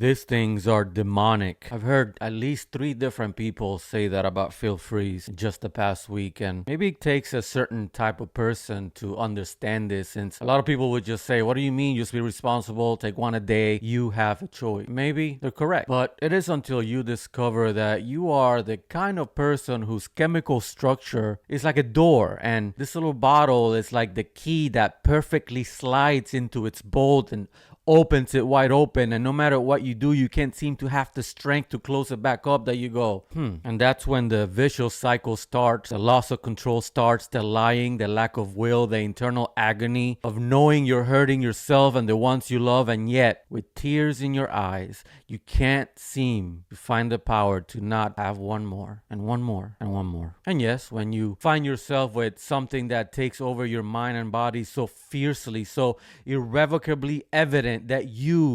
These things are demonic. I've heard at least 3 different people say that about Phil Freeze in just the past week, and maybe it takes a certain type of person to understand this, since a lot of people would just say, what do you mean? Just be responsible, take one a day, you have a choice. Maybe they're correct, but it is until you discover that you are the kind of person whose chemical structure is like a door, and this little bottle is like the key that perfectly slides into its bolt and opens it wide open, and no matter what you do, you can't seem to have the strength to close it back up, that you go, And that's when the vicious cycle starts. The loss of control starts, the lying, the lack of will, the internal agony of knowing you're hurting yourself and the ones you love, and yet, with tears in your eyes, you can't seem to find the power to not have one more, and one more, and one more. And yes, when you find yourself with something that takes over your mind and body so fiercely, so irrevocably evident that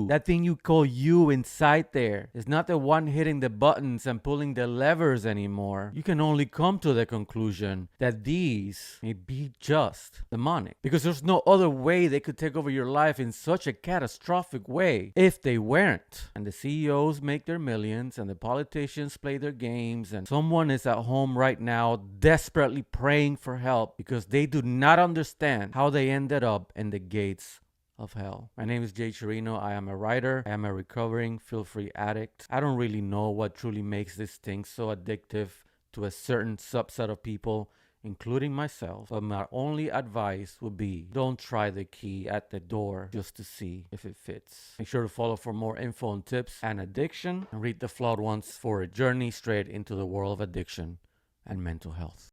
that thing you call you inside there, is not the one hitting the buttons and pulling the levers anymore, you can only come to the conclusion that these may be just demonic. Because there's no other way they could take over your life in such a catastrophic way if they weren't. And the CEOs make their millions, and the politicians play their games, and someone is at home right now desperately praying for help because they do not understand how they ended up in the gates of hell. My name is Jay Chirino. I am a writer. I am a recovering feel-free addict. I don't really know what truly makes this thing so addictive to a certain subset of people, including myself. But my only advice would be, don't try the key at the door just to see if it fits. Make sure to follow for more info on tips and addiction, and read The Flawed Ones for a journey straight into the world of addiction and mental health.